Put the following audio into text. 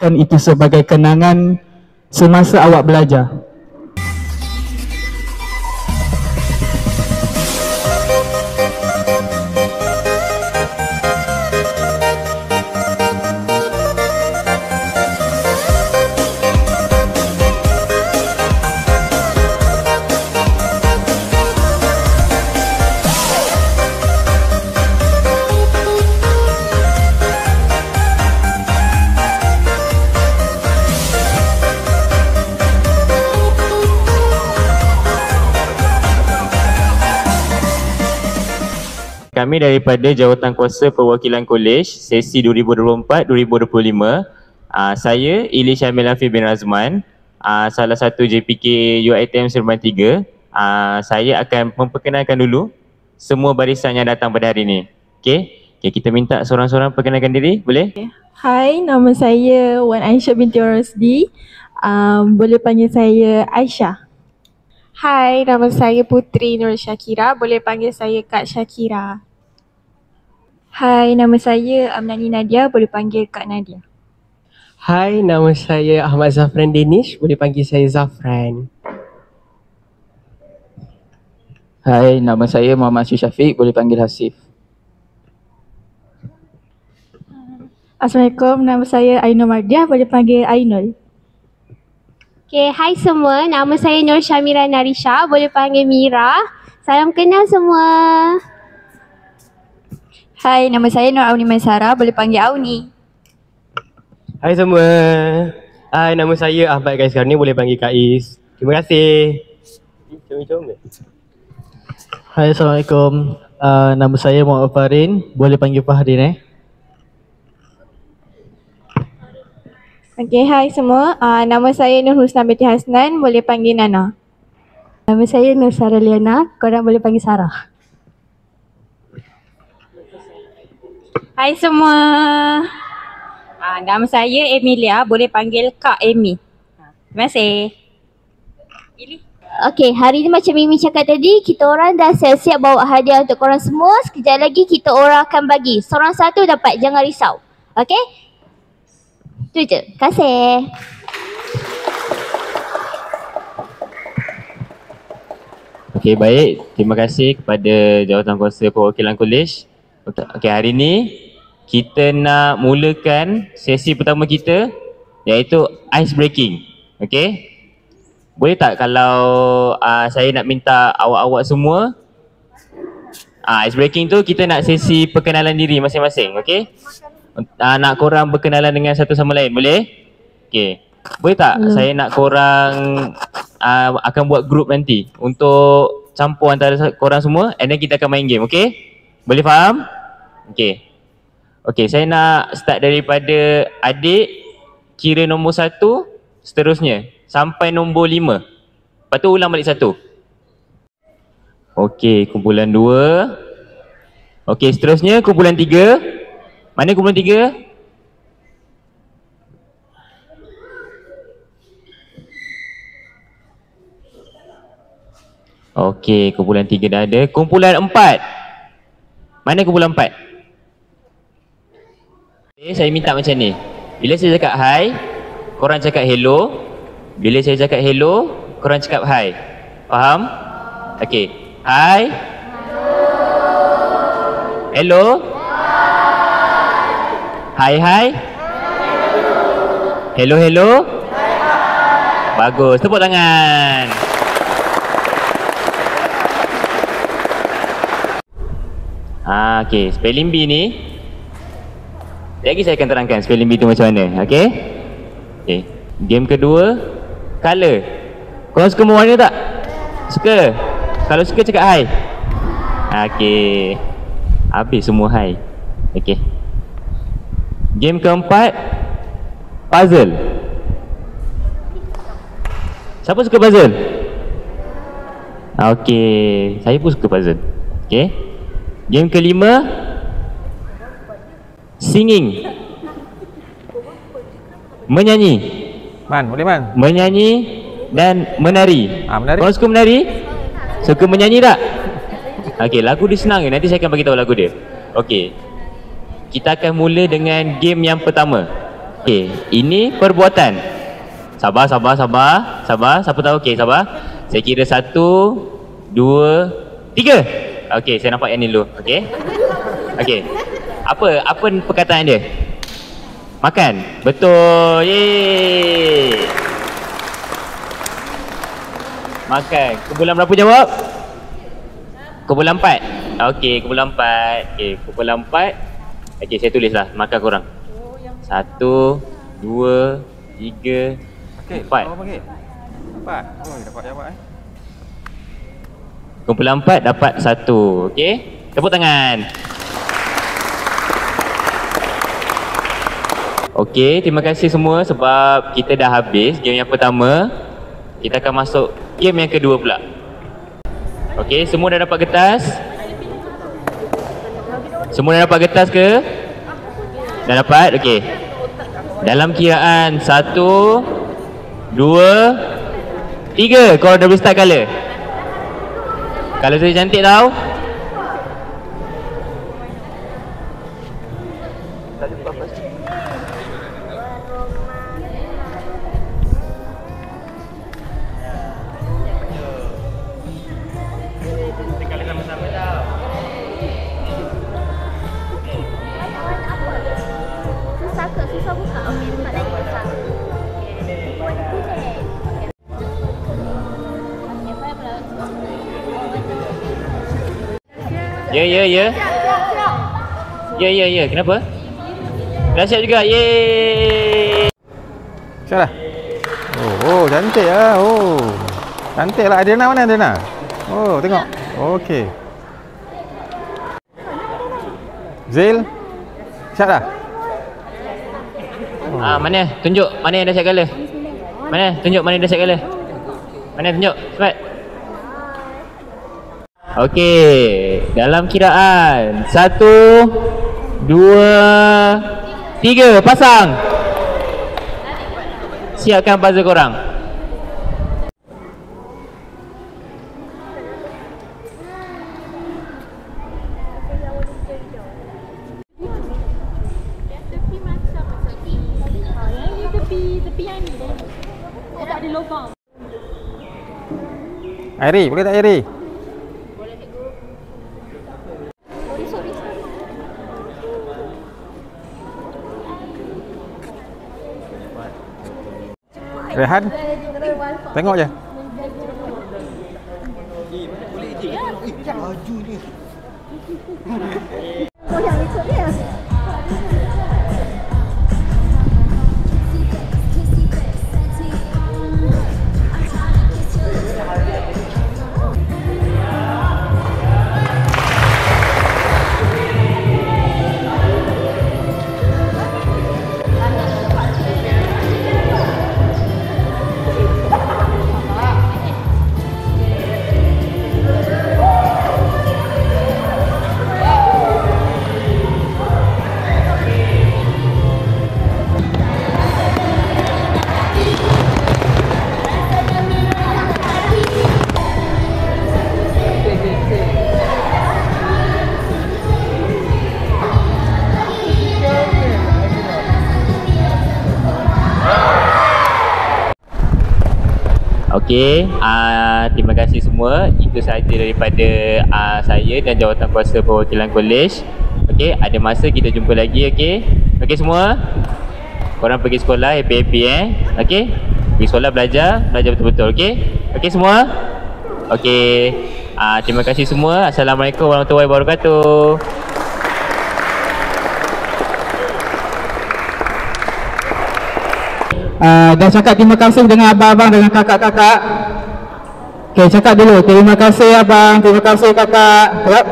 Dan itu sebagai kenangan semasa awak belajar. Kami daripada Jawatankuasa Perwakilan Kolej sesi 2024-2025. Saya Ili Syamil Afiq bin Razman, salah satu JPK UiTM Seremban 3. Saya akan memperkenalkan dulu semua barisan yang datang pada hari ini. Okey, kita minta seorang-seorang perkenalkan diri, boleh? Hai, nama saya Wan Aisyah binti Rosdi. Boleh panggil saya Aisyah. Hai, nama saya Putri Nur Syakira. Boleh panggil saya Kak Syakira. Hai, nama saya Amnani Nadia. Boleh panggil Kak Nadia. Hai, nama saya Ahmad Zafran Danish. Boleh panggil saya Zafran. Hai, nama saya Muhammad Hasif Syafiq. Boleh panggil Hasif. Assalamualaikum, nama saya Ainul Mardiah. Boleh panggil Ainul. Okay, hai semua. Nama saya Nur Syamira Narisha. Boleh panggil Mira. Salam kenal semua. Hai, nama saya Nur Auni Maisara. Boleh panggil Auni. Hai semua. Hai, nama saya Ahmad Kais Karni. Boleh panggil Kak Is. Terima kasih. Hai, Assalamualaikum. Nama saya Muhammad Farin. Boleh panggil Fahrin Okay, hai semua. Nama saya Nur Husna binti Hasnan. Boleh panggil Nana. Nama saya Nur Sarah Liana. Korang boleh panggil Sarah. Hai semua. Nama saya Emilia. Boleh panggil Kak Emi. Terima kasih. Okay, hari ni macam Mimi cakap tadi, kita orang dah siap-siap bawa hadiah untuk korang semua. Sekejap lagi kita orang akan bagi. Seorang satu dapat, jangan risau. Okay? Itu je. Terima kasih. Okey, baik. Terima kasih kepada Jawatankuasa Perwakilan Kolej. Okey, hari ni kita nak mulakan sesi pertama kita, iaitu ice breaking. Okey? Boleh tak kalau saya nak minta awak-awak semua, ice breaking tu kita nak sesi perkenalan diri masing-masing, okey? Nak korang berkenalan dengan satu sama lain, boleh? Okey. Boleh tak saya nak korang akan buat group nanti untuk campur antara korang semua, and then kita akan main game, okey? Boleh faham? Okey. Okey, saya nak start daripada adik, kira nombor 1, seterusnya sampai nombor 5. Lepas tu ulang balik 1. Okey, kumpulan 2. Okey, seterusnya kumpulan 3. Mana kumpulan 3? Okey, kumpulan 3 dah ada. Kumpulan 4. Mana kumpulan 4? Okay, saya minta macam ni. Bila saya cakap hi, korang cakap hello. Bila saya cakap hello, korang cakap hi. Faham? Okey. Hi. Hello. Hi hi. Hello hello. Bagus. Tepuk tangan. Okey, spelling bee ni lagi saya akan terangkan spelling bee tu macam mana, okey? Okey. Game kedua, color. Korang suka mewarna tak? Suka? Kalau suka cakap hi. Okey. Habis semua hi. Okey. Game keempat, puzzle. Siapa suka puzzle? Okey, saya pun suka puzzle. Okey. Game kelima, singing. Menyanyi. Boleh Man? Menyanyi dan menari. Menari. Korang suka menari? Suka menyanyi tak? Okey, lagu dia senang je. Nanti saya akan bagi tahu lagu dia. Okey. Kita akan mula dengan game yang pertama. Okey, ini perbuatan. Sabar. Siapa tahu? Okey, sabar. Saya kira 1, 2, 3. Okey, saya nampak yang ni dulu. Okey. Okey. Apa perkataan dia? Makan. Betul. Yeay. Makan. Kumpulan berapa jawab? Kumpulan 4. Okey, kumpulan 4. Okey, kumpulan 4. Okey, saya tulislah markah korang. 1, 2, 3, 4. Oh, dapat jawab Kumpulan 4 dapat 1. Okey. Tepuk tangan. Okey, terima kasih semua sebab kita dah habis game yang pertama. Kita akan masuk game yang kedua pula. Okey, semua dah dapat kertas? Semua dah dapat kertas ke? Dah dapat? Okey. Dalam kiraan 1, 2, 3. Korang dah boleh start colour. Colour tu cantik tau. Susah buka. Okey, tempat lagi susah. Ya. Kenapa? Dah siap juga. Yeay. Siap dah. Oh, cantik lah. Oh. Cantik lah. Adriana mana Adriana? Oh, tengok. Okey. Zil. Siap dah? Mana? Tunjuk mana yang dah siap colour. Mana? Tunjuk mana yang dah siap colour. Mana tunjuk? Cepat. Okey, dalam kiraan 1, 2, 3, pasang. Siapkan puzzle korang. Airi, boleh tak Airi? Rehan, tengok je. Okey, terima kasih semua. Itu sahaja daripada saya dan Jawatankuasa Perwakilan Kolej. Okey, ada masa kita jumpa lagi. Okey. Okey semua. Korang pergi sekolah happy-happy Okey. Pergi sekolah belajar betul-betul. Okey. Okey semua. Okey. Terima kasih semua. Assalamualaikum warahmatullahi wabarakatuh. Dah cakap terima kasih dengan abang-abang, dengan kakak-kakak. Okay, cakap dulu. Terima kasih abang, terima kasih kakak. Yep.